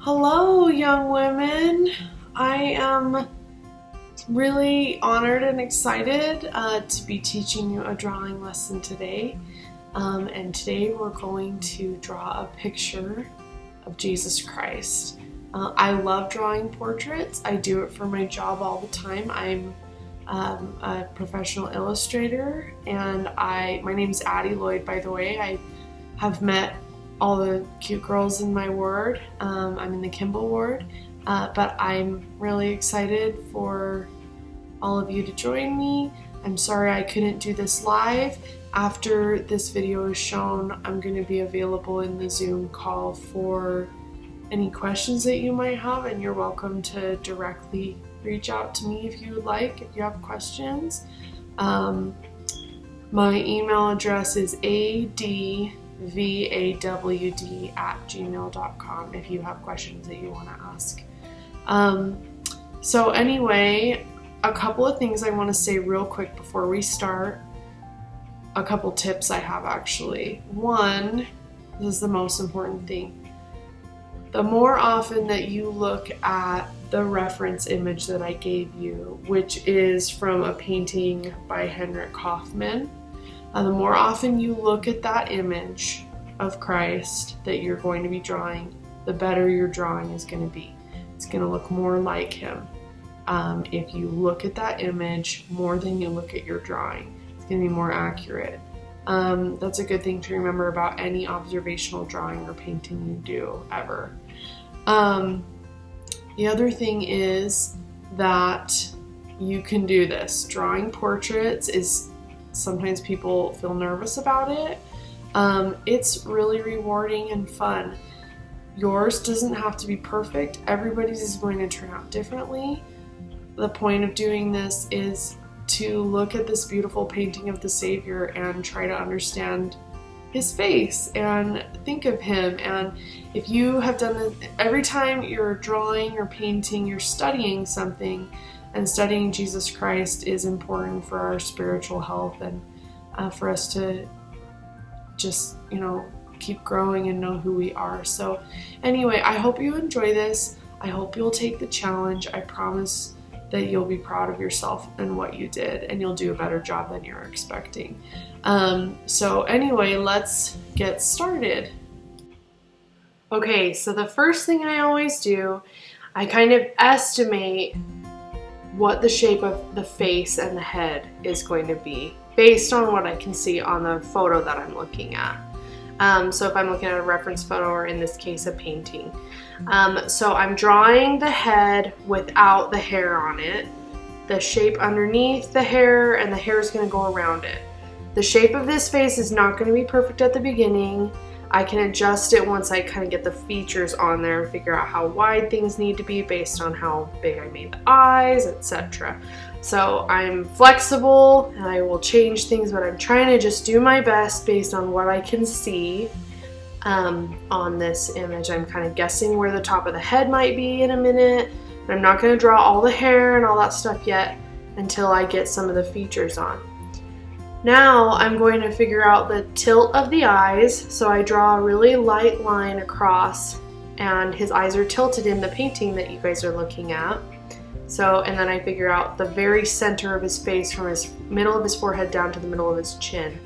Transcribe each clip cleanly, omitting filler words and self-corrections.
Hello, young women. I am really honored and excited to be teaching you a drawing lesson today. And today we're going to draw a picture of Jesus Christ. I love drawing portraits. I do it for my job all the time. I'm a professional illustrator, and my name is Addie Lloyd, by the way. I have met all the cute girls in my ward. I'm in the Kimball ward, but I'm really excited for all of you to join me. I'm sorry I couldn't do this live. After this video is shown, I'm going to be available in the Zoom call for any questions that you might have, and you're welcome to directly reach out to me if you would like, if you have questions. My email address is advawd@gmail.com if you have questions that you want to ask. So anyway, a couple of things I want to say real quick before we start. A couple tips I have actually. One, this is the most important thing. The more often that you look at the reference image that I gave you, which is from a painting by Henrik Kaufman, the more often you look at that image of Christ that you're going to be drawing, the better your drawing is going to be. It's going to look more like him. If you look at that image more than you look at your drawing, it's going to be more accurate. That's a good thing to remember about any observational drawing or painting you do ever. The other thing is that you can do this. Drawing portraits is, sometimes people feel nervous about it. It's really rewarding and fun. Yours doesn't have to be perfect. Everybody's is going to turn out differently. The point of doing this is to look at this beautiful painting of the Savior and try to understand his face and think of him. And if you have done this, every time you're drawing or painting, you're studying something, and studying Jesus Christ is important for our spiritual health and for us to just, keep growing and know who we are. So anyway, I hope you enjoy this. I hope you'll take the challenge. I promise that you'll be proud of yourself and what you did, and you'll do a better job than you're expecting. So anyway, let's get started. Okay, so the first thing I always do, I kind of estimate what the shape of the face and the head is going to be based on what I can see on the photo that I'm looking at. So if I'm looking at a reference photo, or in this case a painting. So I'm drawing the head without the hair on it, the shape underneath the hair, and the hair is going to go around it. The shape of this face is not going to be perfect at the beginning. I can adjust it once I kind of get the features on there and figure out how wide things need to be based on how big I made the eyes, etc. So I'm flexible and I will change things, but I'm trying to just do my best based on what I can see on this image. I'm kind of guessing where the top of the head might be in a minute. I'm not going to draw all the hair and all that stuff yet until I get some of the features on. Now I'm going to figure out the tilt of the eyes. So I draw a really light line across, and his eyes are tilted in the painting that you guys are looking at. So, and then I figure out the very center of his face from his middle of his forehead down to the middle of his chin.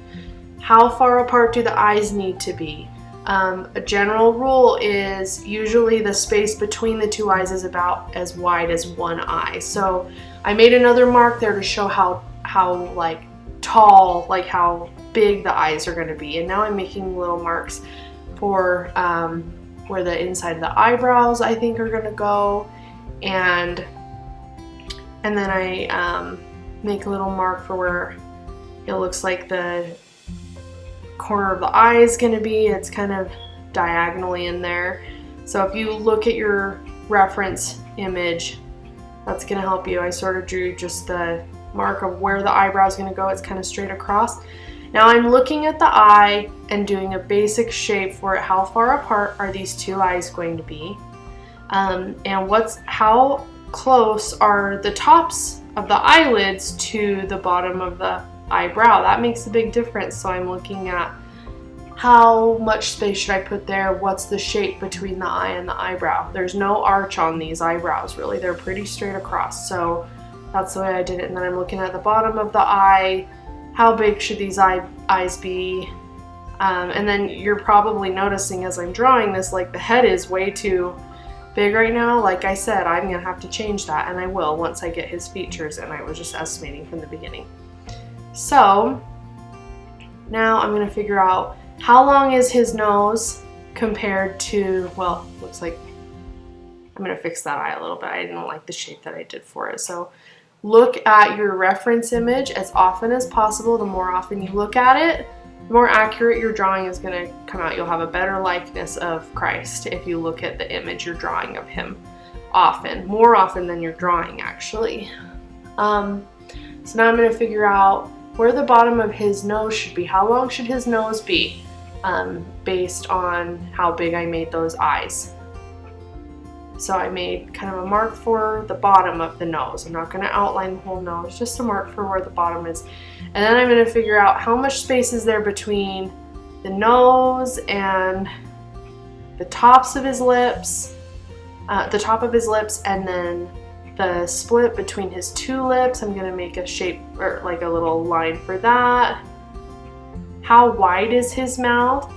How far apart do the eyes need to be? A general rule is usually the space between the two eyes is about as wide as one eye. So I made another mark there to show how like tall, like how big the eyes are going to be. And now I'm making little marks for where the inside of the eyebrows I think are going to go, and then I make a little mark for where it looks like the corner of the eye is going to be. It's kind of diagonally in there. So if you look at your reference image, that's going to help you. I sort of drew just the mark of where the eyebrow is going to go. It's kind of straight across. Now I'm looking at the eye and doing a basic shape for it. How far apart are these two eyes going to be? And how close are the tops of the eyelids to the bottom of the eyebrow? That makes a big difference. So I'm looking at how much space should I put there? What's the shape between the eye and the eyebrow? There's no arch on these eyebrows, really. They're pretty straight across, so that's the way I did it. And then I'm looking at the bottom of the eye. How big should these eyes be? And then you're probably noticing as I'm drawing this, like the head is way too big right now. Like I said, I'm gonna have to change that, and I will once I get his features, and I was just estimating from the beginning. So now I'm gonna figure out how long is his nose compared to, well, looks like I'm gonna fix that eye a little bit. I didn't like the shape that I did for it. So look at your reference image as often as possible. The more often you look at it, the more accurate your drawing is gonna come out. You'll have a better likeness of Christ if you look at the image you're drawing of him often, more often than you're drawing actually. So now I'm gonna figure out where the bottom of his nose should be. How long should his nose be? Based on how big I made those eyes. So I made kind of a mark for the bottom of the nose. I'm not going to outline the whole nose, just a mark for where the bottom is. And then I'm going to figure out how much space is there between the nose and the tops of his lips, the top of his lips, and then the split between his two lips. I'm going to make a shape, or like a little line for that. How wide is his mouth?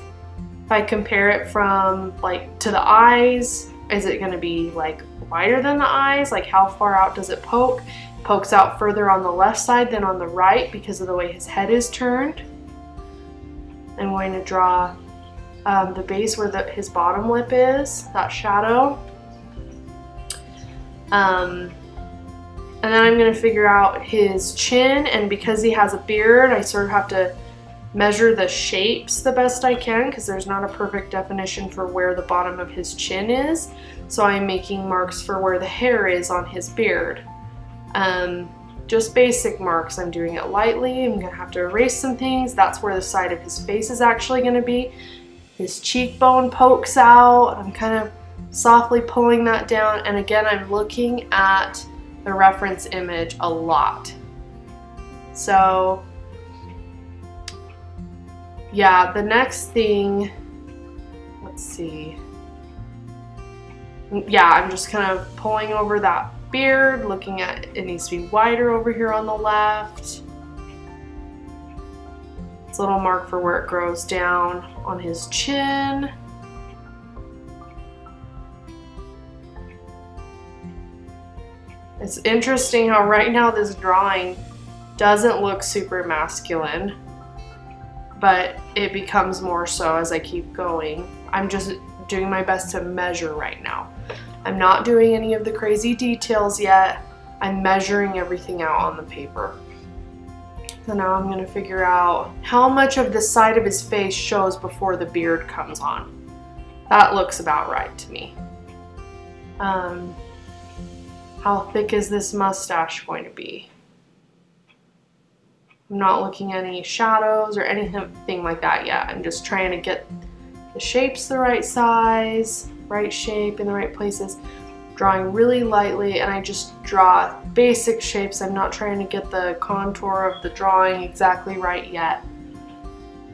If I compare it from like to the eyes, is it going to be like wider than the eyes? Like how far out does it poke? It pokes out further on the left side than on the right because of the way his head is turned. I'm going to draw the base where his bottom lip is, that shadow. And then I'm going to figure out his chin, and because he has a beard, I sort of have to measure the shapes the best I can because there's not a perfect definition for where the bottom of his chin is. So I'm making marks for where the hair is on his beard. Just basic marks. I'm doing it lightly. I'm gonna have to erase some things. That's where the side of his face is actually gonna be. His cheekbone pokes out. I'm kind of softly pulling that down. And again, I'm looking at the reference image a lot. So yeah, the next thing, let's see. Yeah, I'm just kind of pulling over that beard, looking at it needs to be wider over here on the left. It's a little mark for where it grows down on his chin. It's interesting how right now this drawing doesn't look super masculine, but it becomes more so as I keep going. I'm just doing my best to measure right now. I'm not doing any of the crazy details yet. I'm measuring everything out on the paper. So now I'm gonna figure out how much of the side of his face shows before the beard comes on. That looks about right to me. How thick is this mustache going to be? I'm not looking at any shadows or anything like that yet. I'm just trying to get the shapes the right size, right shape in the right places. Drawing really lightly, and I just draw basic shapes. I'm not trying to get the contour of the drawing exactly right yet.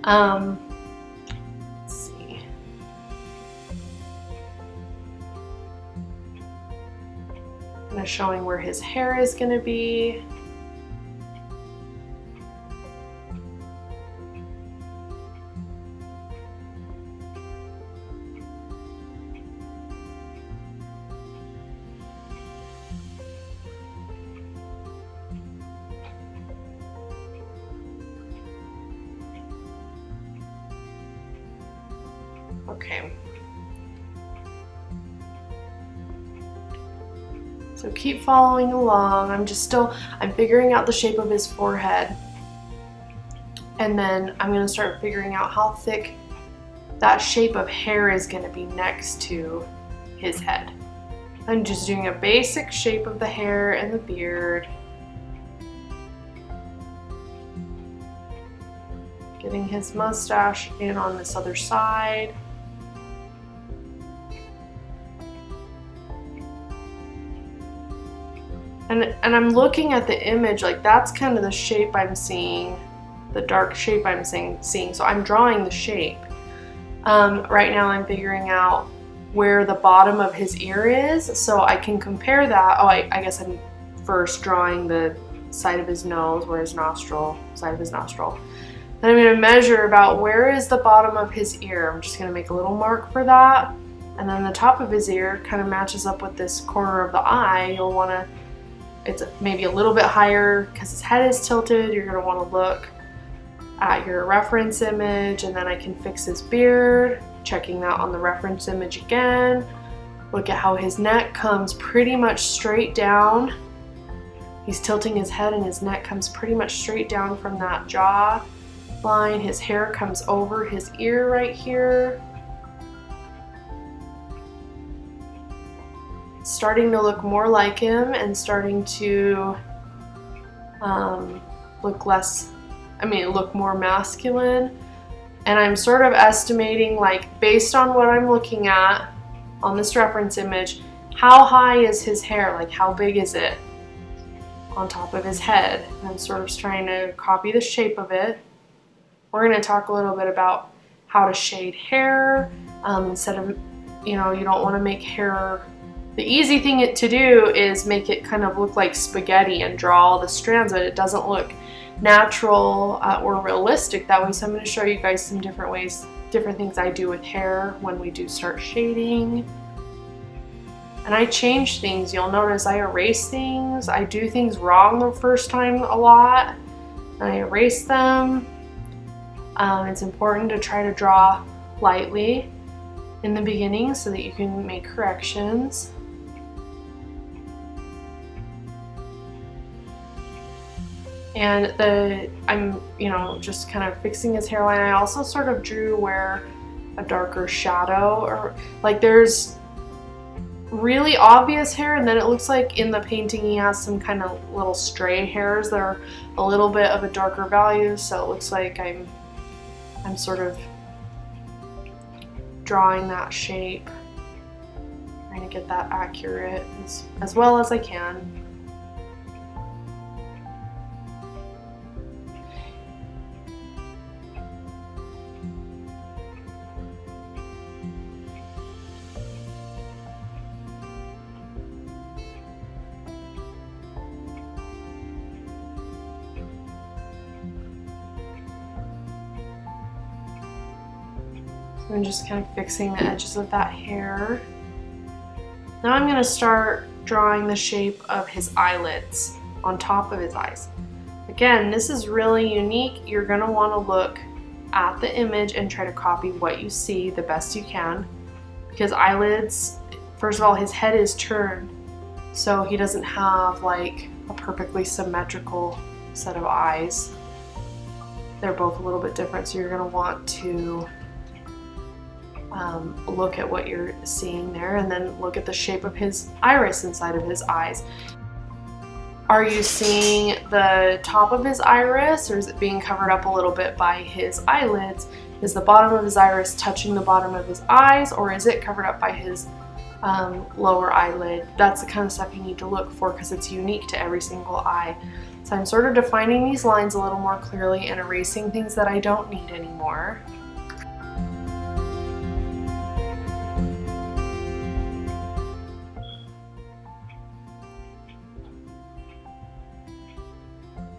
Let's see. Kind of showing where his hair is going to be. Okay. So keep following along. I'm figuring out the shape of his forehead. And then I'm going to start figuring out how thick that shape of hair is going to be next to his head. I'm just doing a basic shape of the hair and the beard. Getting his mustache in on this other side. And I'm looking at the image, like that's kind of the shape I'm seeing, the dark shape I'm seeing. So I'm drawing the shape. Right now I'm figuring out where the bottom of his ear is so I can compare that. Oh, I guess I'm first drawing the side of his nose, where his nostril, side of his nostril. Then I'm going to measure about where is the bottom of his ear. I'm just going to make a little mark for that. And then the top of his ear kind of matches up with this corner of the eye. You'll want to, it's maybe a little bit higher because his head is tilted. You're going to want to look at your reference image, and then I can fix his beard, checking that on the reference image again. Look at how his neck comes pretty much straight down. He's tilting his head and his neck comes pretty much straight down from that jaw line. His hair comes over his ear right here. Starting to look more like him and starting to look more masculine. And I'm sort of estimating, like, based on what I'm looking at on this reference image, how high is his hair? Like, how big is it on top of his head? And I'm sort of trying to copy the shape of it. We're going to talk a little bit about how to shade hair instead of, you don't want to make hair. The easy thing to do is make it kind of look like spaghetti and draw all the strands, but it doesn't look natural or realistic that way. So I'm going to show you guys some different ways, different things I do with hair when we do start shading. And I change things. You'll notice I erase things. I do things wrong the first time a lot, and I erase them. It's important to try to draw lightly in the beginning so that you can make corrections. And I'm just kind of fixing his hairline. I also sort of drew where a darker shadow, or like there's really obvious hair, and then it looks like in the painting he has some kind of little stray hairs that are a little bit of a darker value, so it looks like I'm sort of drawing that shape, trying to get that accurate as well as I can. I'm just kind of fixing the edges of that hair. Now I'm going to start drawing the shape of his eyelids on top of his eyes. Again, this is really unique. You're going to want to look at the image and try to copy what you see the best you can, because eyelids, first of all, his head is turned, so he doesn't have like a perfectly symmetrical set of eyes. They're both a little bit different, so you're going to want to look at what you're seeing there, and then look at the shape of his iris inside of his eyes. Are you seeing the top of his iris, or is it being covered up a little bit by his eyelids? Is the bottom of his iris touching the bottom of his eyes, or is it covered up by his lower eyelid? That's the kind of stuff you need to look for because it's unique to every single eye. So I'm sort of defining these lines a little more clearly and erasing things that I don't need anymore.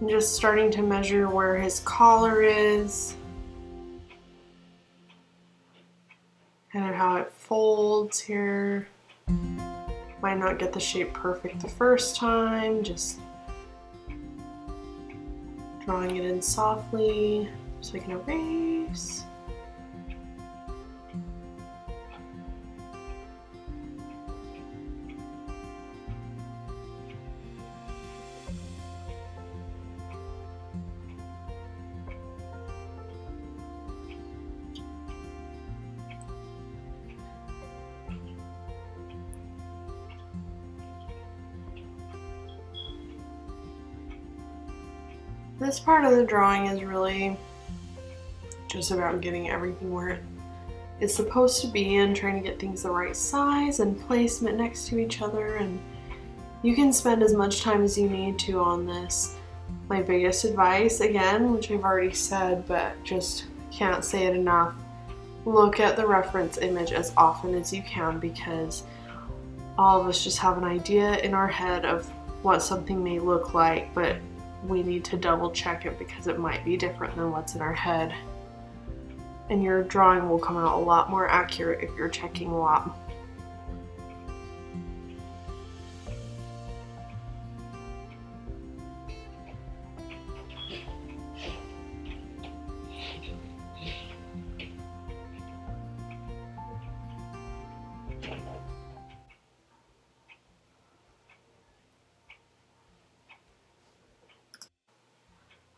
I'm just starting to measure where his collar is, kind of how it folds here. Might not get the shape perfect the first time, just drawing it in softly so I can erase. This part of the drawing is really just about getting everything where it's supposed to be and trying to get things the right size and placement next to each other, and you can spend as much time as you need to on this. My biggest advice, again, which I've already said but just can't say it enough, look at the reference image as often as you can, because all of us just have an idea in our head of what something may look like, but we need to double check it because it might be different than what's in our head. And your drawing will come out a lot more accurate if you're checking a lot.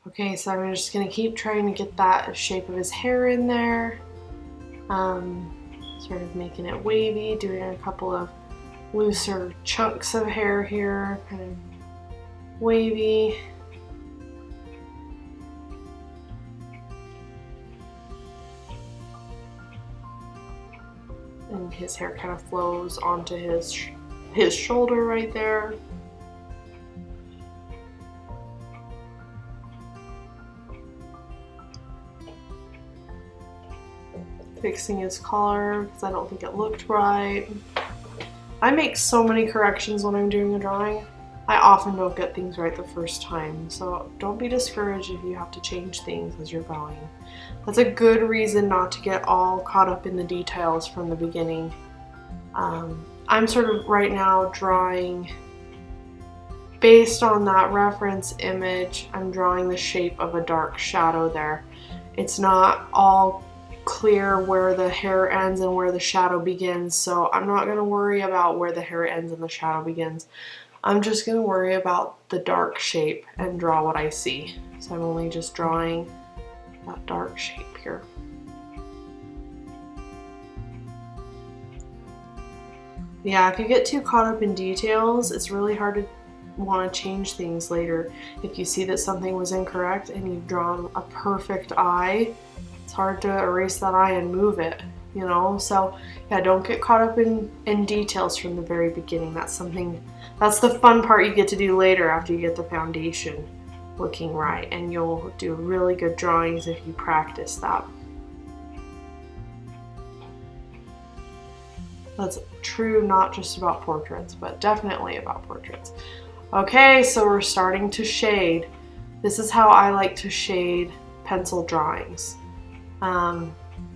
Okay, so I'm just gonna keep trying to get that shape of his hair in there. Sort of making it wavy, doing a couple of looser chunks of hair here, kind of wavy. And his hair kind of flows onto his shoulder right there. Fixing his collar because I don't think it looked right. I make so many corrections when I'm doing a drawing. I often don't get things right the first time, so don't be discouraged if you have to change things as you're going. That's a good reason not to get all caught up in the details from the beginning. I'm sort of right now drawing based on that reference image. I'm drawing the shape of a dark shadow there. It's not all clear where the hair ends and where the shadow begins, so I'm not going to worry about where the hair ends and the shadow begins. I'm just going to worry about the dark shape and draw what I see. So I'm only just drawing that dark shape here. Yeah, if you get too caught up in details, it's really hard to want to change things later. If you see that something was incorrect and you've drawn a perfect eye, it's hard to erase that eye and move it, you know? So yeah, don't get caught up in details from the very beginning. That's the fun part you get to do later after you get the foundation looking right, and you'll do really good drawings if you practice that. That's true not just about portraits, but definitely about portraits. Okay, so we're starting to shade. This is how I like to shade pencil drawings.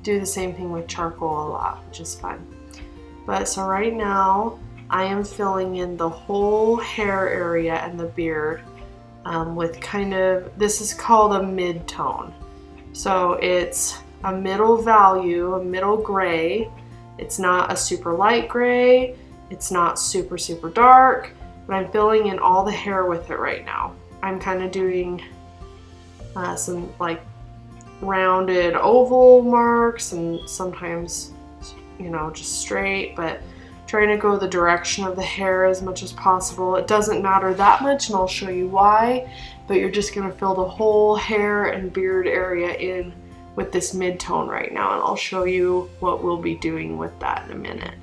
Do the same thing with charcoal a lot, which is fun. But so right now I am filling in the whole hair area and the beard with kind of, this is called a mid-tone. So it's a middle value, a middle gray. It's not a super light gray. It's not super, super dark, but I'm filling in all the hair with it right now. I'm kind of doing some like rounded oval marks and sometimes, you know, just straight, but trying to go the direction of the hair as much as possible. It doesn't matter that much, and I'll show you why, but you're just going to fill the whole hair and beard area in with this mid-tone right now, and I'll show you what we'll be doing with that in a minute.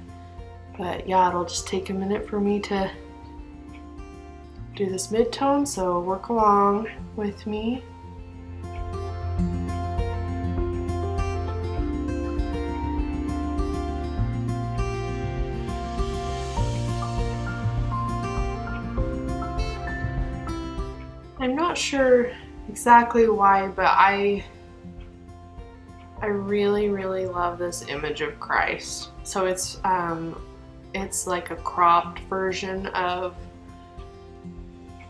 But yeah, it'll just take a minute for me to do this mid-tone, so work along with me. I'm not sure exactly why, but I really, really love this image of Christ. So it's like a cropped version of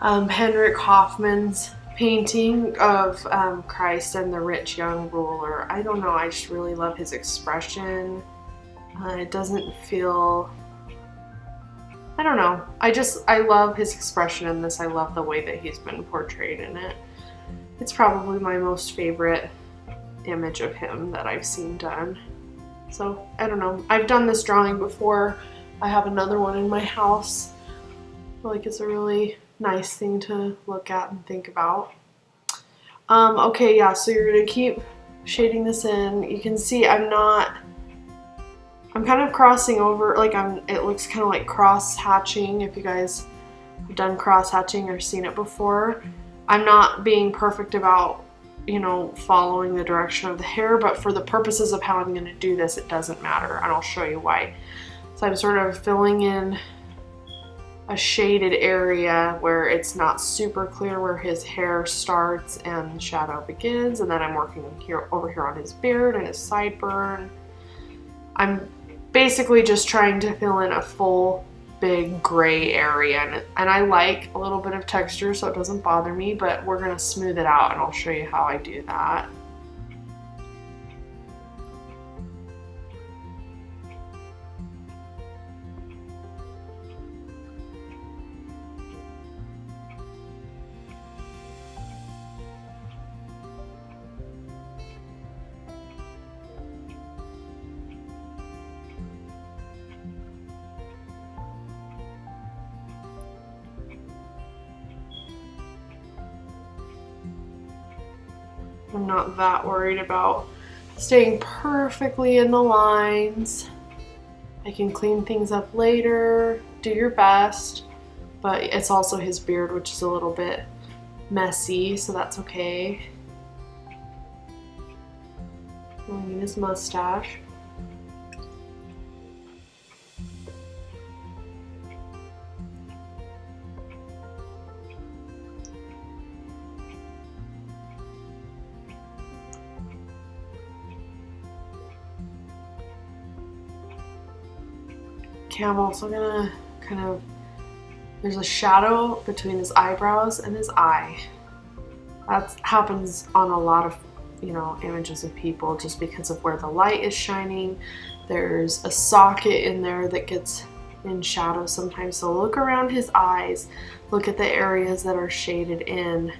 Henrik Hoffman's painting of Christ and the rich young ruler. I don't know, I just really love his expression. It doesn't feel, I don't know, I love his expression in this. I love the way that he's been portrayed in it. It's probably my most favorite image of him that I've seen done. So I don't know, I've done this drawing before. I have another one in my house. I feel like it's a really nice thing to look at and think about. Okay, yeah, so you're gonna keep shading this in. You can see I'm kind of crossing over, like it looks kind of like cross hatching. If you guys have done cross hatching or seen it before, I'm not being perfect about you know, following the direction of the hair, but for the purposes of how I'm going to do this, it doesn't matter, and I'll show you why. So I'm sort of filling in a shaded area where it's not super clear where his hair starts and shadow begins, and then I'm working over here on his beard and his sideburn. I'm basically just trying to fill in a full big gray area, and I like a little bit of texture so it doesn't bother me, but we're gonna smooth it out and I'll show you how I do that. I'm not that worried about staying perfectly in the lines. I can clean things up later, do your best, but it's also his beard, which is a little bit messy, so that's okay. Filling in his mustache. Okay, I'm also gonna there's a shadow between his eyebrows and his eye. That happens on a lot of, you know, images of people just because of where the light is shining. There's a socket in there that gets in shadow sometimes. So look around his eyes, look at the areas that are shaded in,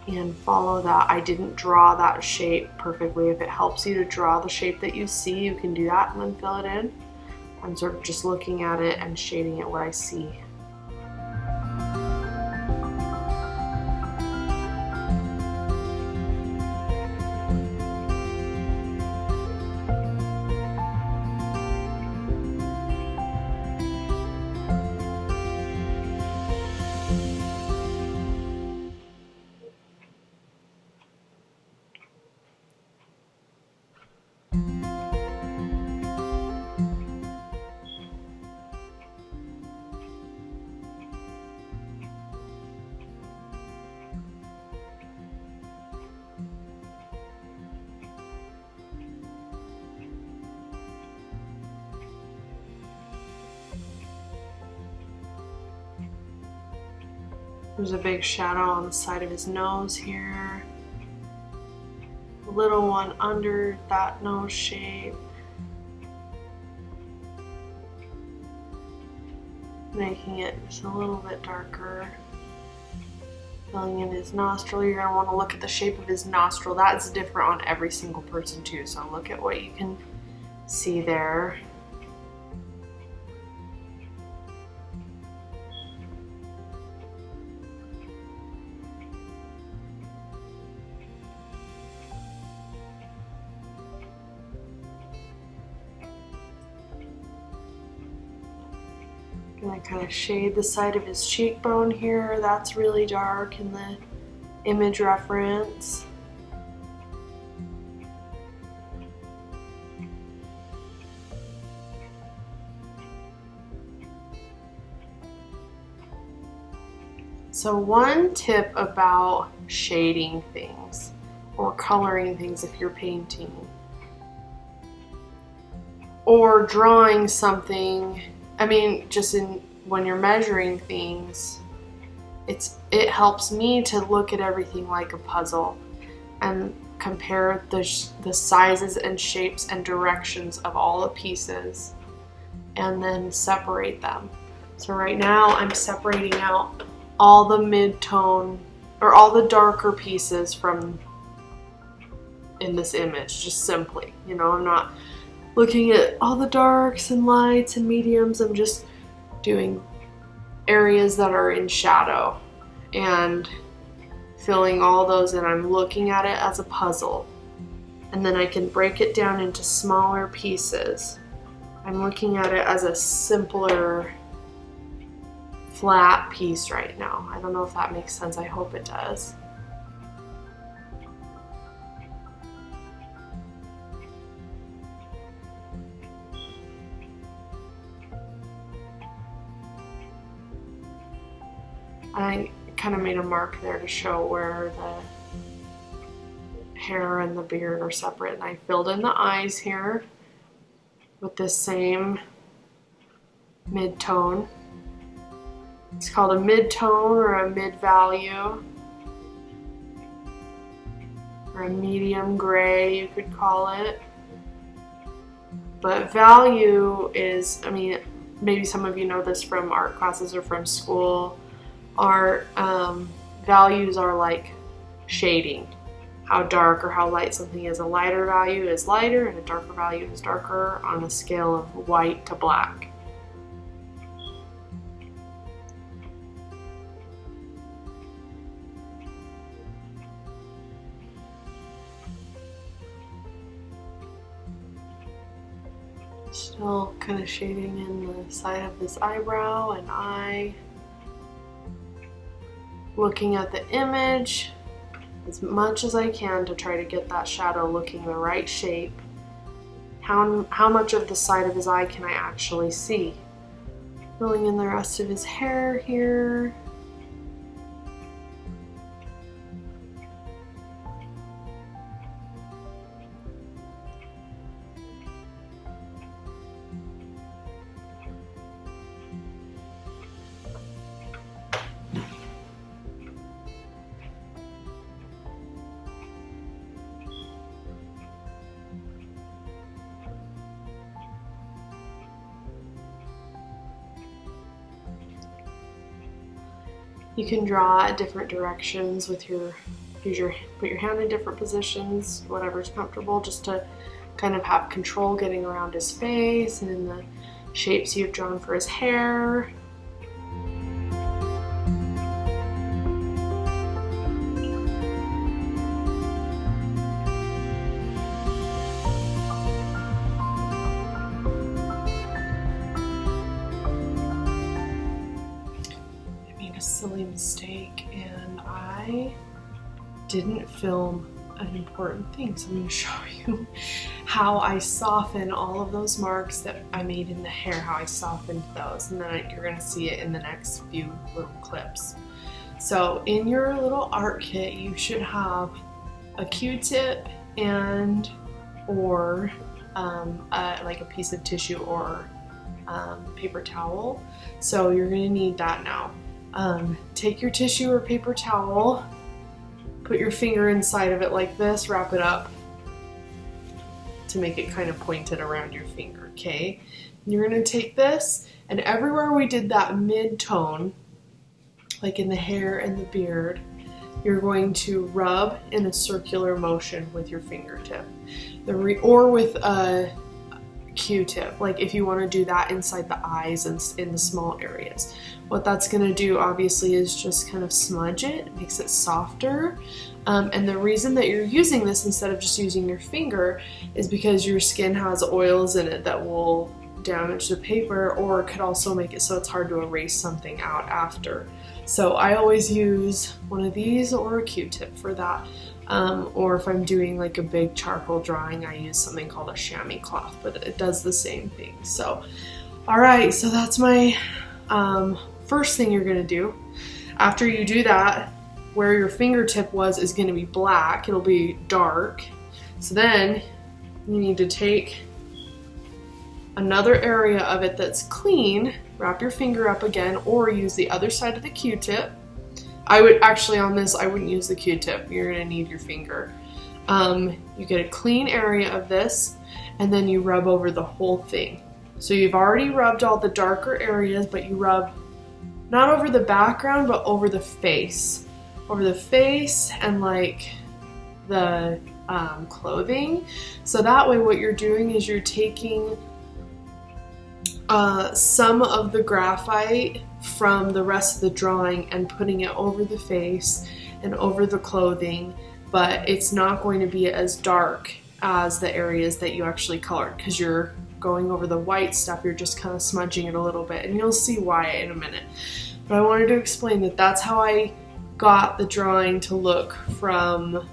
and follow that. I didn't draw that shape perfectly. If it helps you to draw the shape that you see, you can do that and then fill it in. I'm sort of just looking at it and shading it what I see. There's a big shadow on the side of his nose here. A little one under that nose shape. Making it just a little bit darker. Filling in his nostril. You're going to want to look at the shape of his nostril. That's different on every single person too. So look at what you can see there. And I kind of shade the side of his cheekbone here. That's really dark in the image reference. So one tip about shading things or coloring things if you're painting or drawing something, I mean, just when you're measuring things, it helps me to look at everything like a puzzle and compare the sizes and shapes and directions of all the pieces and then separate them. So right now I'm separating out all the mid-tone or all the darker pieces from in this image, just simply, you know, I'm not looking at all the darks and lights and mediums. I'm just doing areas that are in shadow and filling all those in. I'm looking at it as a puzzle, and then I can break it down into smaller pieces. I'm looking at it as a simpler, flat piece right now. I don't know if that makes sense. I hope it does. I kind of made a mark there to show where the hair and the beard are separate, and I filled in the eyes here with this same mid-tone. It's called a mid-tone or a mid-value, or a medium gray, you could call it. But value is, I mean, maybe some of you know this from art classes or from school. Art values are like shading. How dark or how light something is. A lighter value is lighter and a darker value is darker on a scale of white to black. Still kind of shading in the side of this eyebrow and eye. Looking at the image as much as I can to try to get that shadow looking the right shape. How much of the side of his eye can I actually see? Filling in the rest of his hair here. You can draw at different directions with put your hand in different positions, whatever's comfortable, just to kind of have control getting around his face and in the shapes you've drawn for his hair. Silly mistake, and I didn't film an important thing, so I'm going to show you how I soften all of those marks that I made in the hair, how I softened those, and then you're going to see it in the next few little clips. So in your little art kit you should have a Q-tip and or like a piece of tissue or paper towel. So you're going to need that now. Take your tissue or paper towel, put your finger inside of it like this, wrap it up to make it kind of pointed around your finger, okay? You're going to take this, and everywhere we did that mid-tone, like in the hair and the beard, you're going to rub in a circular motion with your fingertip, or with a Q-tip, like if you want to do that inside the eyes and in the small areas. What that's going to do obviously is just kind of smudge it, makes it softer, and the reason that you're using this instead of just using your finger is because your skin has oils in it that will damage the paper, or could also make it so it's hard to erase something out after. So I always use one of these or a Q-tip for that. Or if I'm doing like a big charcoal drawing, I use something called a chamois cloth, but it does the same thing. So, alright, so that's my first thing you're going to do. After you do that, where your fingertip was is going to be black, it'll be dark. So then you need to take another area of it that's clean, wrap your finger up again, or use the other side of the Q-tip. I would actually, on this, I wouldn't use the Q-tip. You're going to need your finger. You get a clean area of this, and then you rub over the whole thing. So you've already rubbed all the darker areas, but you rub not over the background, but over the face. Over the face and like the clothing. So that way what you're doing is you're taking some of the graphite from the rest of the drawing and putting it over the face and over the clothing, but it's not going to be as dark as the areas that you actually colored, because you're going over the white stuff, you're just kind of smudging it a little bit, and you'll see why in a minute. But I wanted to explain that that's how I got the drawing to look from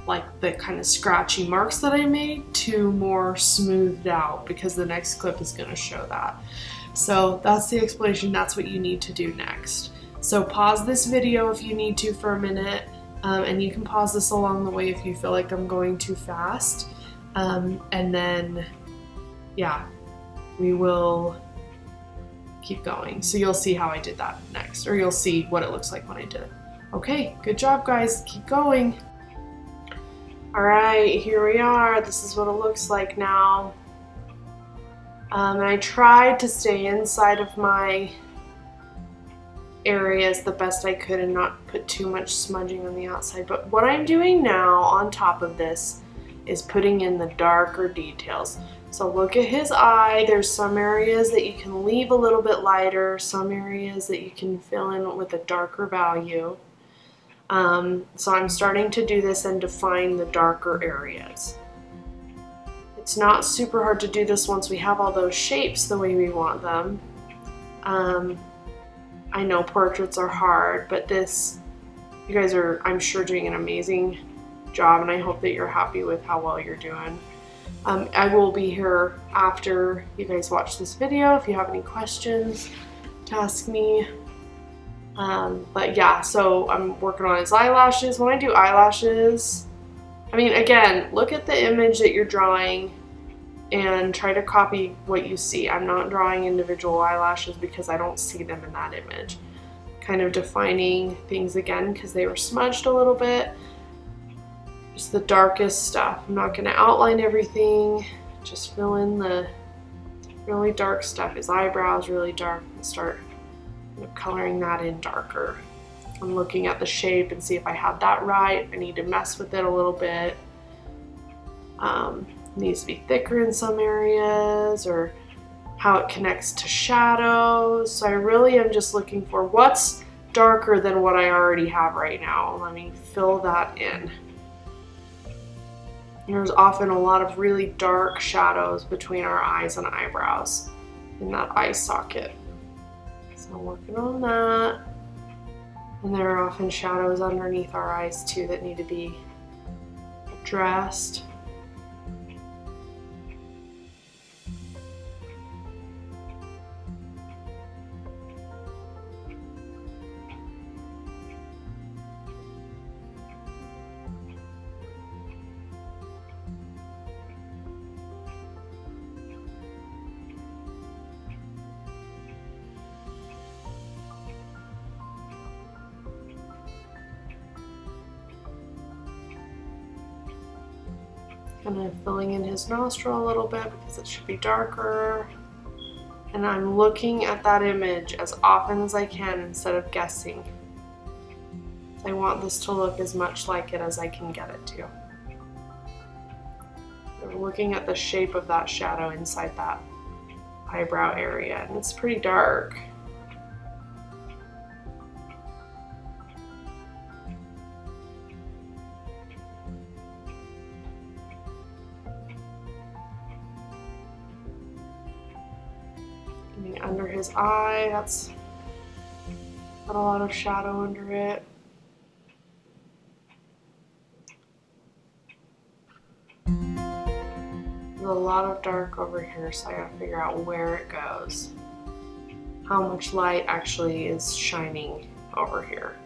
like the kind of scratchy marks that I made to more smoothed out, because the next clip is going to show that. So that's the explanation. That's what you need to do next. So pause this video if you need to for a minute, and you can pause this along the way if you feel like I'm going too fast. And then, yeah, we will keep going. So you'll see how I did that next, or you'll see what it looks like when I did it. Okay, good job guys, keep going. All right, here we are. This is what it looks like now. And I tried to stay inside of my areas the best I could and not put too much smudging on the outside. But what I'm doing now on top of this is putting in the darker details. So look at his eye. There's some areas that you can leave a little bit lighter, some areas that you can fill in with a darker value. So I'm starting to do this and define the darker areas. It's not super hard to do this once we have all those shapes the way we want them. I know portraits are hard, but this, you guys are, I'm sure, doing an amazing job, and I hope that you're happy with how well you're doing. I will be here after you guys watch this video if you have any questions to ask me. But yeah, so I'm working on his eyelashes. When I do eyelashes, I mean, again, look at the image that you're drawing and try to copy what you see. I'm not drawing individual eyelashes because I don't see them in that image. Kind of defining things again because they were smudged a little bit. Just the darkest stuff. I'm not going to outline everything, just fill in the really dark stuff. His eyebrows really dark, and start coloring that in darker. I'm looking at the shape and see if I have that right. I need to mess with it a little bit. Needs to be thicker in some areas, or how it connects to shadows. So I really am just looking for what's darker than what I already have right now. Let me fill that in. There's often a lot of really dark shadows between our eyes and eyebrows in that eye socket. So I'm working on that. And there are often shadows underneath our eyes too that need to be addressed. Kind of filling in his nostril a little bit because it should be darker. And I'm looking at that image as often as I can instead of guessing. I want this to look as much like it as I can get it to. I'm looking at the shape of that shadow inside that eyebrow area, and it's pretty dark. Under his eye, that's got a lot of shadow under it. There's a lot of dark over here, so I gotta figure out where it goes. How much light actually is shining over here.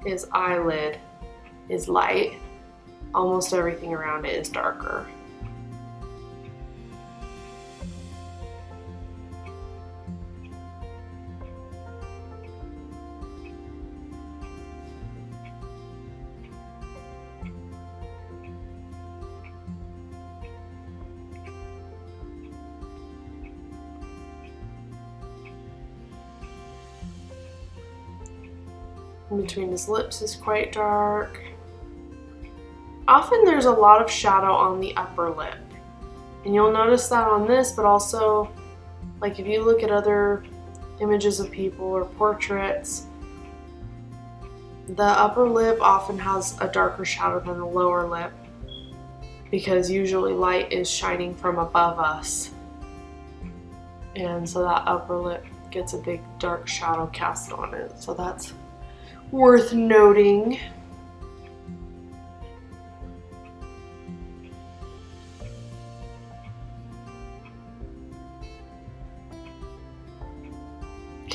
His eyelid is light. Almost everything around it is darker. In between his lips is quite dark. Often there's a lot of shadow on the upper lip. And you'll notice that on this, but also, like if you look at other images of people or portraits, the upper lip often has a darker shadow than the lower lip because usually light is shining from above us. And so that upper lip gets a big dark shadow cast on it. So that's worth noting.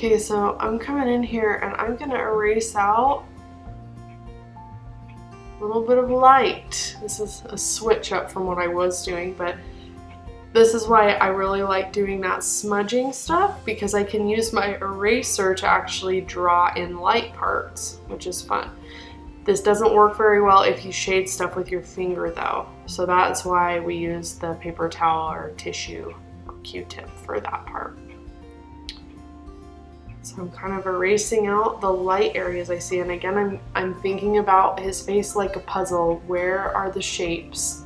Okay, so I'm coming in here and I'm gonna erase out a little bit of light. This is a switch up from what I was doing, but this is why I really like doing that smudging stuff, because I can use my eraser to actually draw in light parts, which is fun. This doesn't work very well if you shade stuff with your finger though, so that's why we use the paper towel or tissue or Q-tip for that part. So I'm kind of erasing out the light areas I see, and again I'm thinking about his face like a puzzle. Where are the shapes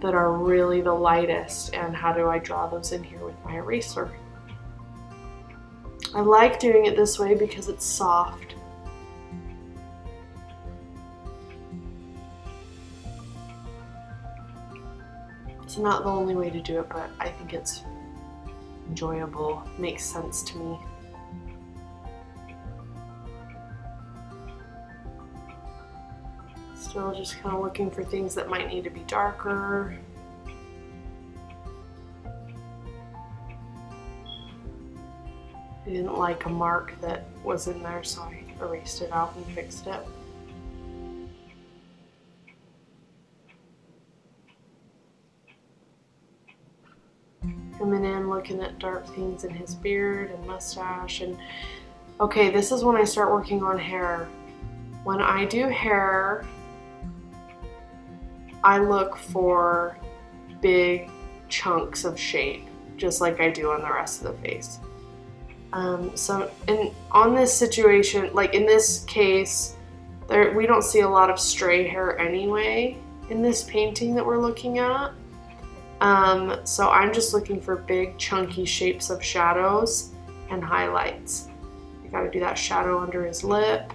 that are really the lightest, and how do I draw those in here with my eraser? I like doing it this way because it's soft. It's not the only way to do it, but I think it's enjoyable, makes sense to me. Still just kind of looking for things that might need to be darker. I didn't like a mark that was in there, so I erased it out and fixed it. Coming in, looking at dark things in his beard and mustache. And okay, this is when I start working on hair. When I do hair, I look for big chunks of shape, just like I do on the rest of the face. So on this situation, like in this case, we don't see a lot of stray hair anyway in this painting that we're looking at. So I'm just looking for big chunky shapes of shadows and highlights. I gotta do that shadow under his lip.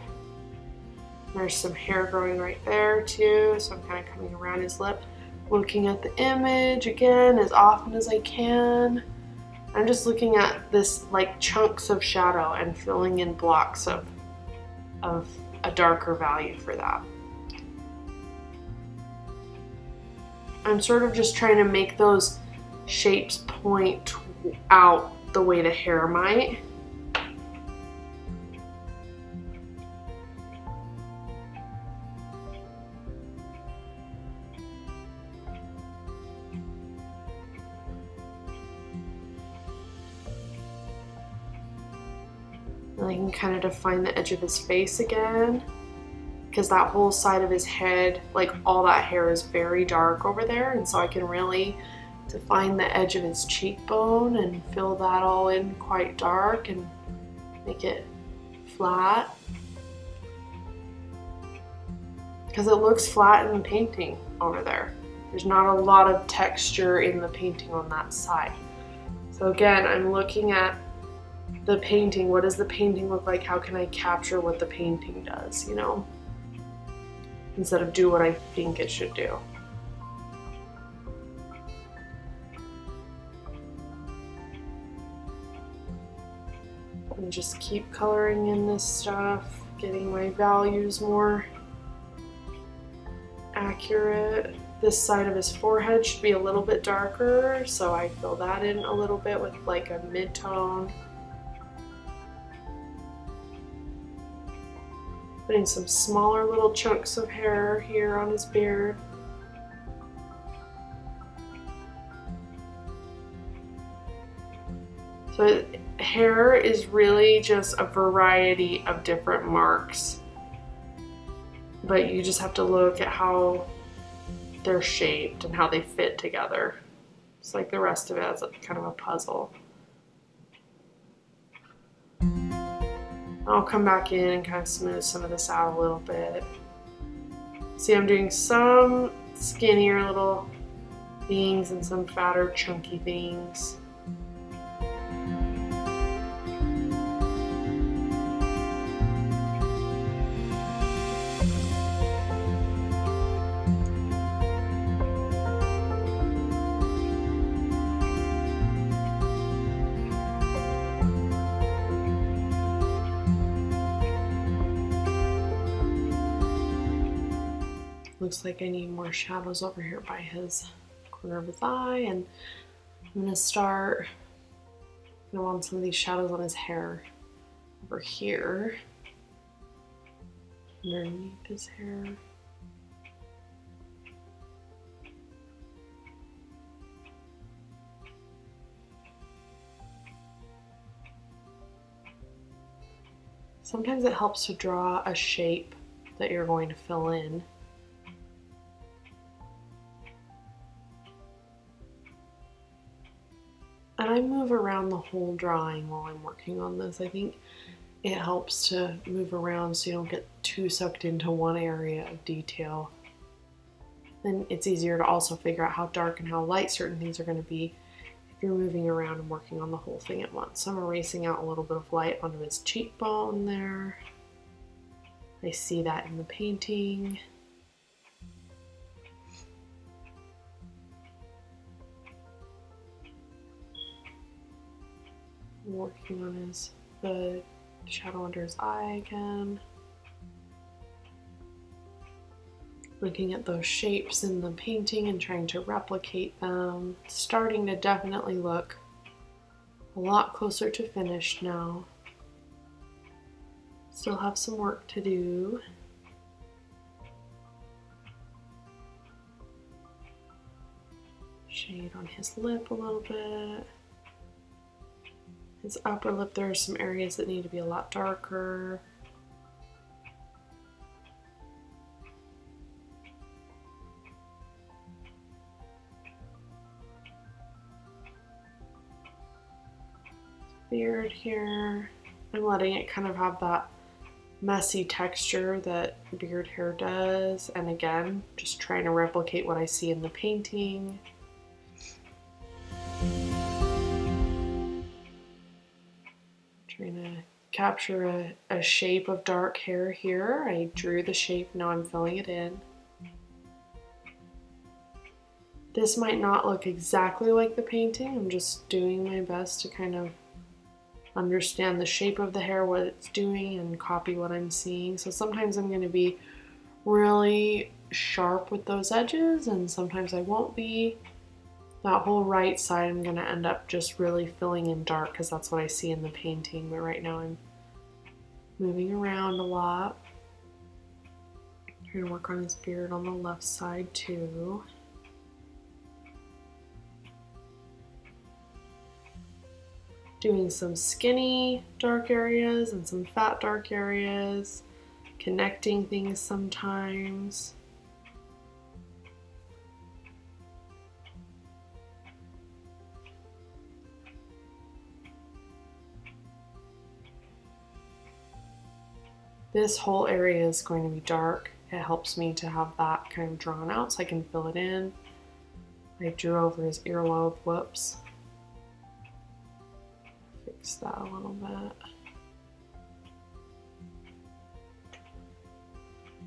There's some hair growing right there too, so I'm kind of coming around his lip, looking at the image again as often as I can. I'm just looking at this like chunks of shadow and filling in blocks of a darker value for that. I'm sort of just trying to make those shapes point out the way the hair might. And I can kind of define the edge of his face again, because that whole side of his head, like all that hair is very dark over there, and so I can really define the edge of his cheekbone and fill that all in quite dark and make it flat, because it looks flat in the painting over there. There's not a lot of texture in the painting on that side. So again, I'm looking at the painting. What does the painting look like? How can I capture what the painting does, you know? Instead of do what I think it should do. And just keep coloring in this stuff, getting my values more accurate. This side of his forehead should be a little bit darker, so I fill that in a little bit with like a mid-tone. Putting some smaller little chunks of hair here on his beard. So hair is really just a variety of different marks, but you just have to look at how they're shaped and how they fit together. It's like the rest of it is kind of a puzzle. I'll come back in and kind of smooth some of this out a little bit. See, I'm doing some skinnier little things and some fatter, chunky things. Looks like I need more shadows over here by his corner of his eye, and I'm gonna start, want some of these shadows on his hair. over here underneath his hair. Sometimes it helps to draw a shape that you're going to fill in. And I move around the whole drawing while I'm working on this. I think it helps to move around so you don't get too sucked into one area of detail. Then it's easier to also figure out how dark and how light certain things are going to be if you're moving around and working on the whole thing at once. So I'm erasing out a little bit of light onto his cheekbone there. I see that in the painting. Working on the shadow under his eye again. Looking at those shapes in the painting and trying to replicate them. It's starting to definitely look a lot closer to finished now. Still have some work to do. Shade on his lip a little bit. His upper lip, there are some areas that need to be a lot darker. Beard here. I'm letting it kind of have that messy texture that beard hair does. And again, just trying to replicate what I see in the painting. Trying to capture a shape of dark hair here. I drew the shape, now I'm filling it in. This might not look exactly like the painting. I'm just doing my best to kind of understand the shape of the hair, what it's doing, and copy what I'm seeing. So sometimes I'm going to be really sharp with those edges, and sometimes I won't be. That whole right side I'm going to end up just really filling in dark because that's what I see in the painting, but right now I'm moving around a lot. Trying to work on his beard on the left side too. Doing some skinny dark areas and some fat dark areas, connecting things sometimes. This whole area is going to be dark. It helps me to have that kind of drawn out so I can fill it in. I drew over his earlobe, whoops. Fix that a little bit.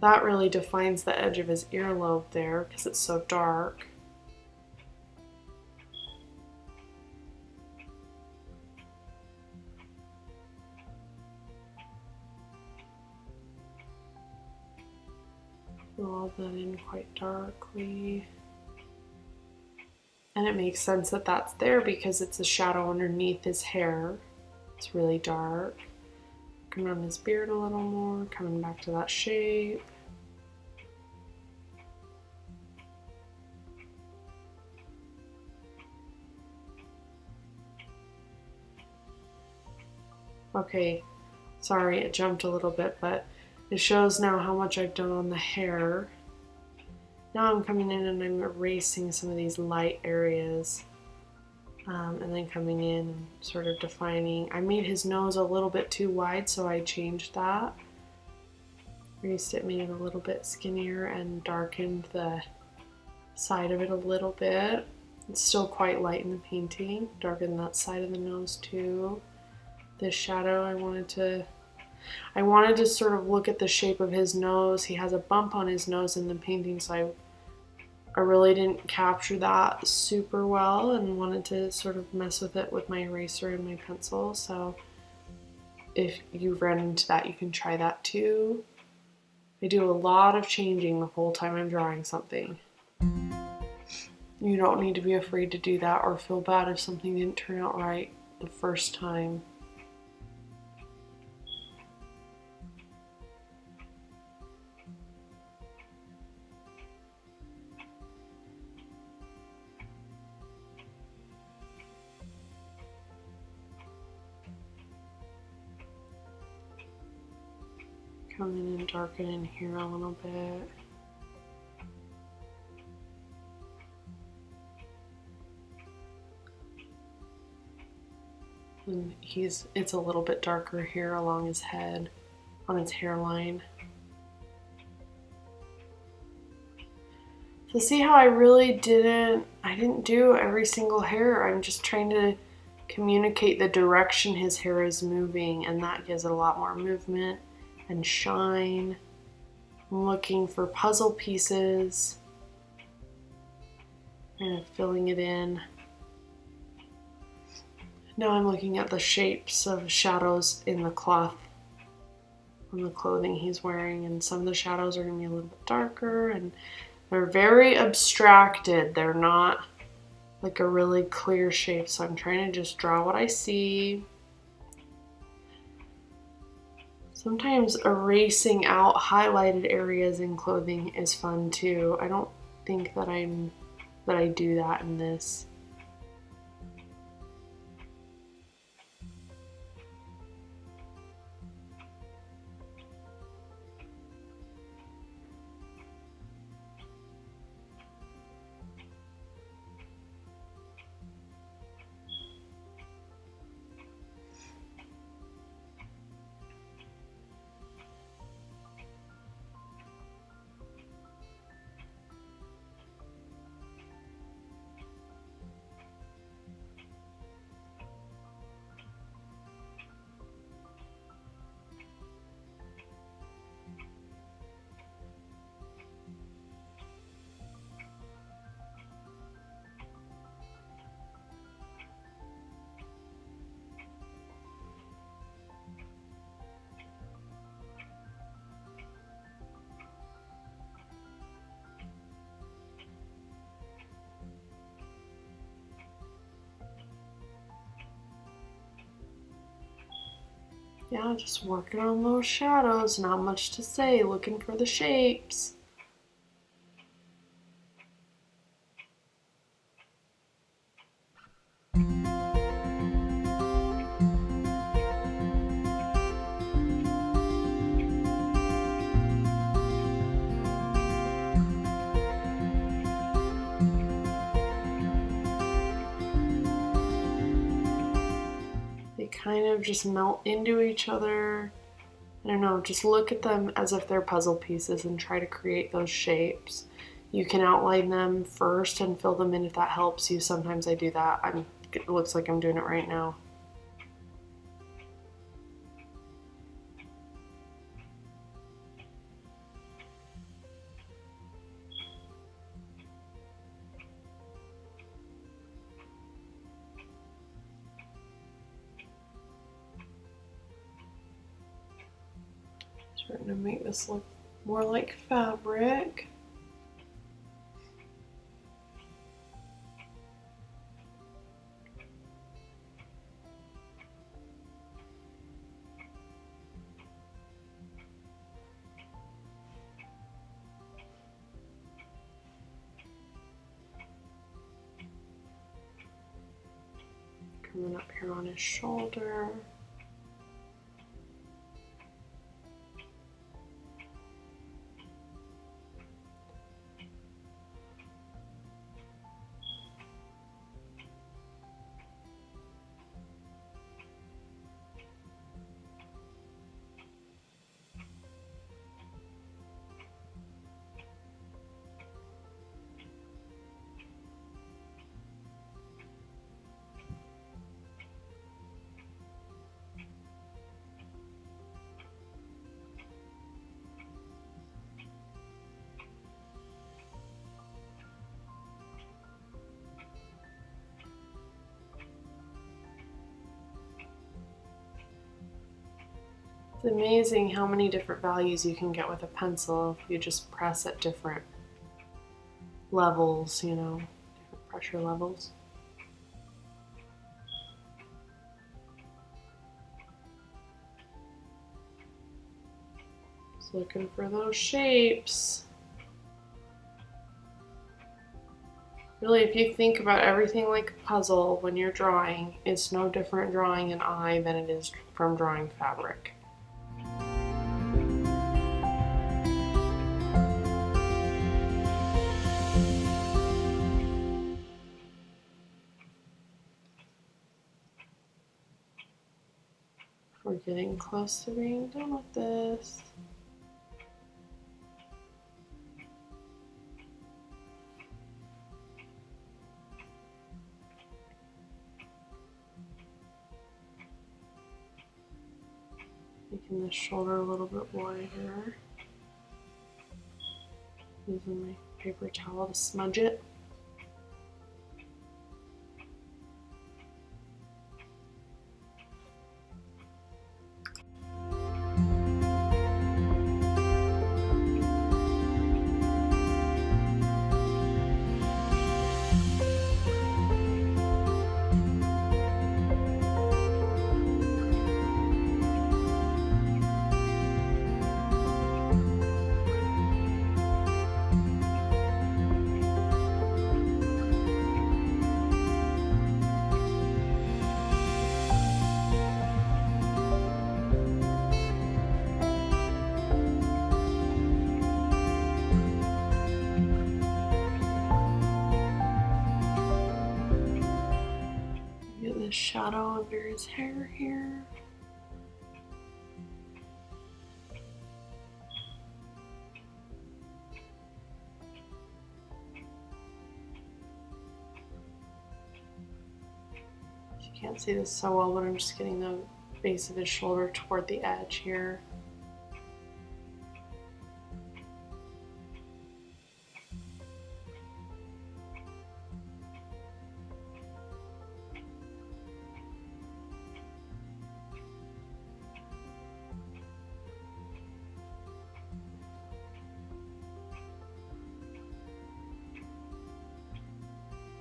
That really defines the edge of his earlobe there because it's so dark. Fill all that in quite darkly. And it makes sense that that's there because it's a shadow underneath his hair. It's really dark. Coming on his beard a little more, coming back to that shape. Okay, sorry it jumped a little bit, but it shows now how much I've done on the hair. Now I'm coming in and I'm erasing some of these light areas. And then coming in and sort of defining. I made his nose a little bit too wide, so I changed that. Erased it, made it a little bit skinnier, and darkened the side of it a little bit. It's still quite light in the painting. Darkened that side of the nose too. This shadow, I wanted to sort of look at the shape of his nose. He has a bump on his nose in the painting, so I really didn't capture that super well and wanted to sort of mess with it with my eraser and my pencil. So if you've run into that, you can try that too. I do a lot of changing the whole time I'm drawing something. You don't need to be afraid to do that or feel bad if something didn't turn out right the first time. Come in and darken in here a little bit. And it's a little bit darker here along his head, on his hairline. So see how I didn't do every single hair. I'm just trying to communicate the direction his hair is moving, and that gives it a lot more movement and shine. I'm looking for puzzle pieces, kind of filling it in. Now I'm looking at the shapes of shadows in the cloth on the clothing he's wearing, and some of the shadows are going to be a little bit darker, and they're very abstracted. They're not like a really clear shape, so I'm trying to just draw what I see. Sometimes erasing out highlighted areas in clothing is fun too. I don't think that I do that in this. Yeah, just working on those shadows, not much to say, looking for the shapes. They kind of just melt into each other. I don't know, just look at them as if they're puzzle pieces and try to create those shapes. You can outline them first and fill them in if that helps you. Sometimes I do that. It looks like I'm doing it right now. Starting to make this look more like fabric. Coming up here on his shoulder. It's amazing how many different values you can get with a pencil if you just press at different levels, you know, different pressure levels. Just looking for those shapes. Really, if you think about everything like a puzzle when you're drawing, it's no different drawing an eye than it is from drawing fabric. We're getting close to being done with this. Making the shoulder a little bit wider. Using my paper towel to smudge it. Get the shadow under his hair here. You can't see this so well, but I'm just getting the base of his shoulder toward the edge here.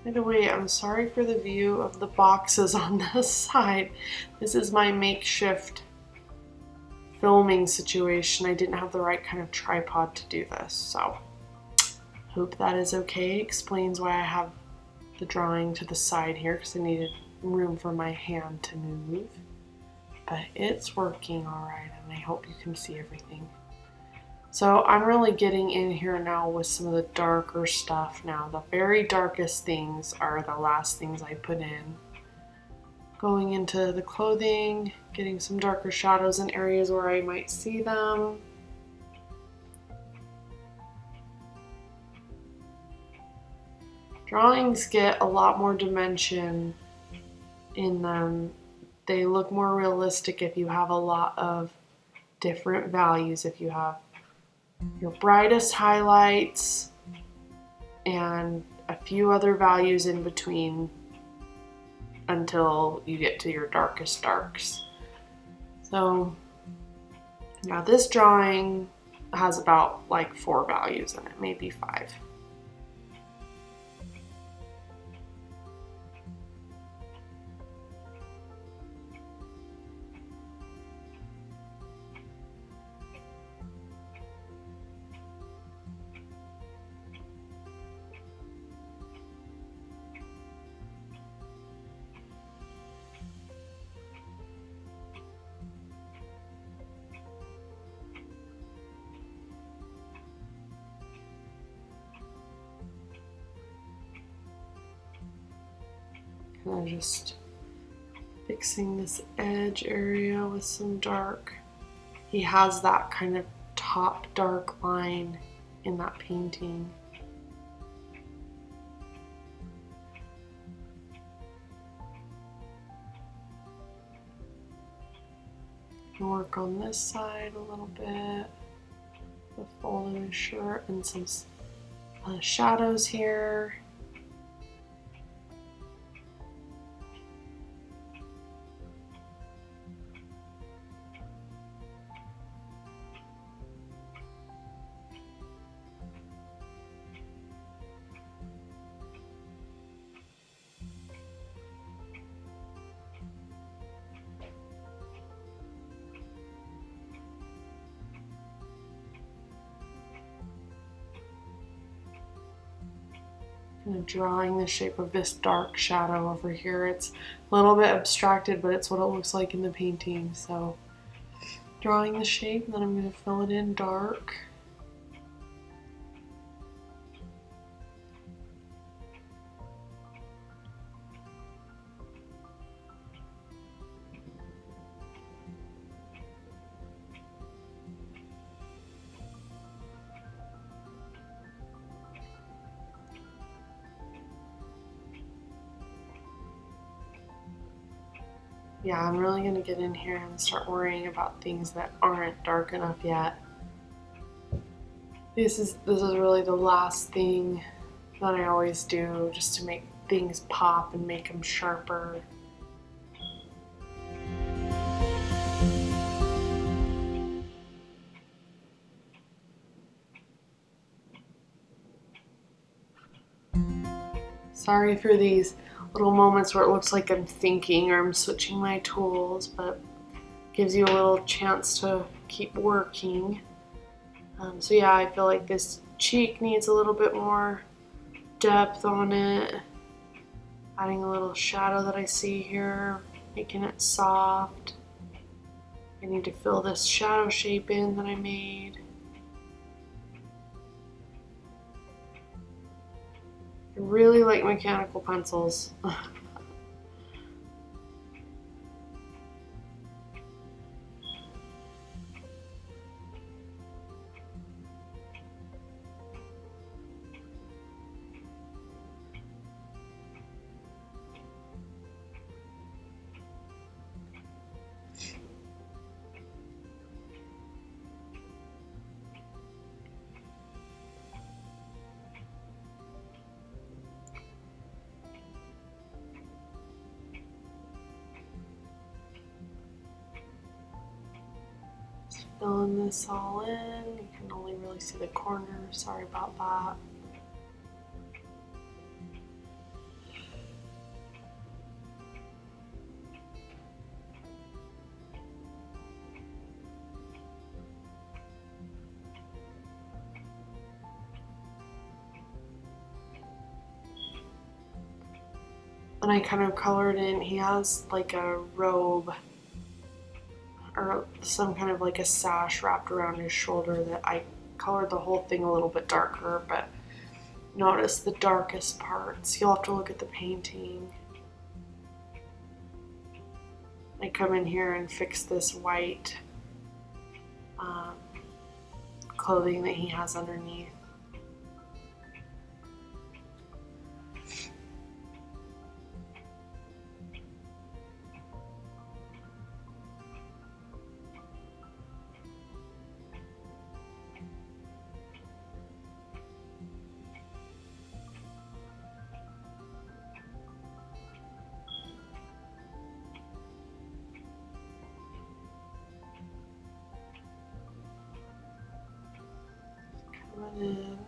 By the way, I'm sorry for the view of the boxes on this side. This is my makeshift filming situation. I didn't have the right kind of tripod to do this, so hope that is okay. Explains why I have the drawing to the side here, because I needed room for my hand to move. But it's working all right, and I hope you can see everything. So I'm really getting in here now with some of the darker stuff now. The very darkest things are the last things I put in. Going into the clothing, getting some darker shadows in areas where I might see them. Drawings get a lot more dimension in them. They look more realistic if you have a lot of different values. If you have your brightest highlights and a few other values in between until you get to your darkest darks. So now this drawing has about like 4 values in it, maybe 5. Kind of just fixing this edge area with some dark. He has that kind of top dark line in that painting. Work on this side a little bit, the fold in his shirt and some shadows here. Kind of drawing the shape of this dark shadow over here. It's a little bit abstracted, but it's what it looks like in the painting. So drawing the shape, and then I'm going to fill it in dark. Yeah, I'm really gonna get in here and start worrying about things that aren't dark enough yet. This is really the last thing that I always do, just to make things pop and make them sharper. Sorry for these little moments where it looks like I'm thinking or I'm switching my tools, but it gives you a little chance to keep working. So yeah, I feel like this cheek needs a little bit more depth on it. Adding a little shadow that I see here, making it soft. I need to fill this shadow shape in that I made. I really like mechanical pencils. Filling this all in. You can only really see the corner. Sorry about that. And I kind of colored in, he has like a robe or some kind of like a sash wrapped around his shoulder that I colored the whole thing a little bit darker, but notice the darkest parts. You'll have to look at the painting. I come in here and fix this white clothing that he has underneath. Coming in,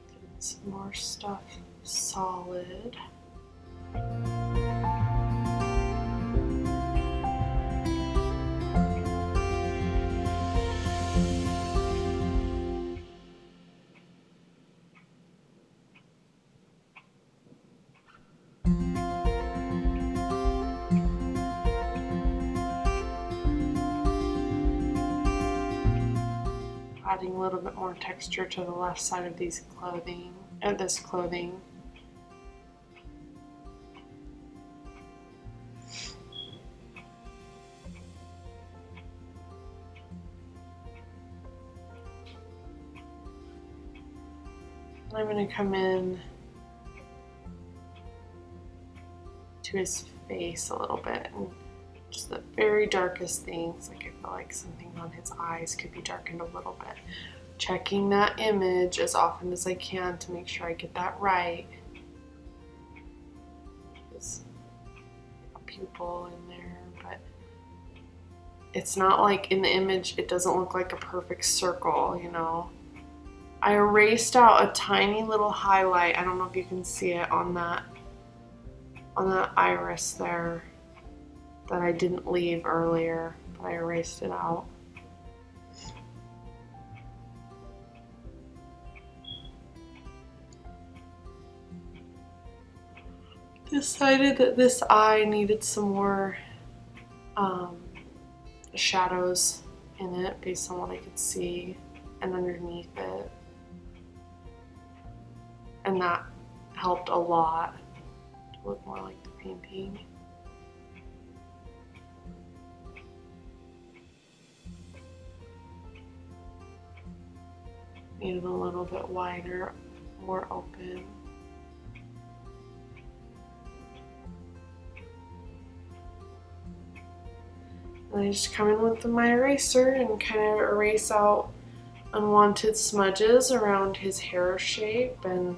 getting some more stuff solid. Adding a little bit more texture to the left side of this clothing. And I'm going to come in to his face a little bit, and just the very darkest things, like I feel like something on his eyes could be darkened a little bit. Checking that image as often as I can to make sure I get that right. There's a pupil in there, but it's not like in the image, it doesn't look like a perfect circle, you know. I erased out a tiny little highlight. I don't know if you can see it on that iris there that I didn't leave earlier, but I erased it out. Decided that this eye needed some more shadows in it based on what I could see and underneath it. And that helped a lot to look more like the painting. Made it a little bit wider, more open. I just come in with my eraser and kind of erase out unwanted smudges around his hair shape. And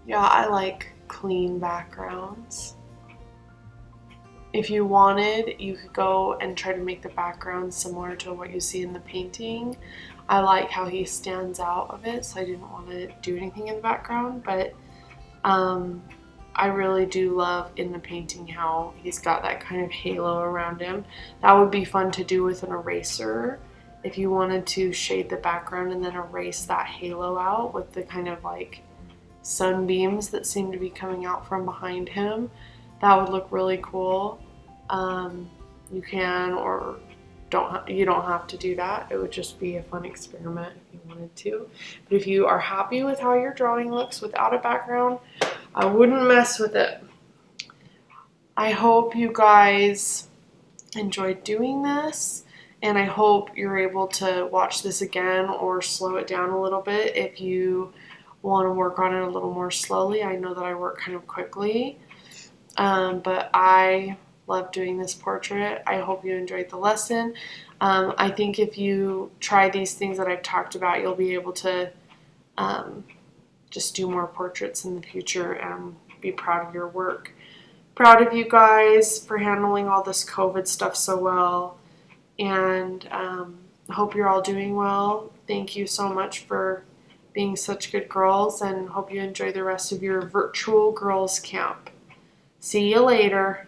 yeah, I like clean backgrounds. If you wanted, you could go and try to make the background similar to what you see in the painting. I like how he stands out of it, so I didn't want to do anything in the background, but I really do love in the painting how he's got that kind of halo around him. That would be fun to do with an eraser if you wanted to shade the background and then erase that halo out with the kind of like sunbeams that seem to be coming out from behind him. That would look really cool. You can, or you don't have to do that. It would just be a fun experiment if you wanted to. But if you are happy with how your drawing looks without a background, I wouldn't mess with it. I hope you guys enjoyed doing this, and I hope you're able to watch this again or slow it down a little bit if you want to work on it a little more slowly. I know that I work kind of quickly, but I love doing this portrait. I hope you enjoyed the lesson. I think if you try these things that I've talked about, you'll be able to just do more portraits in the future and be proud of your work. Proud of you guys for handling all this COVID stuff so well, and hope you're all doing well. Thank you so much for being such good girls, and hope you enjoy the rest of your virtual girls camp. See you later.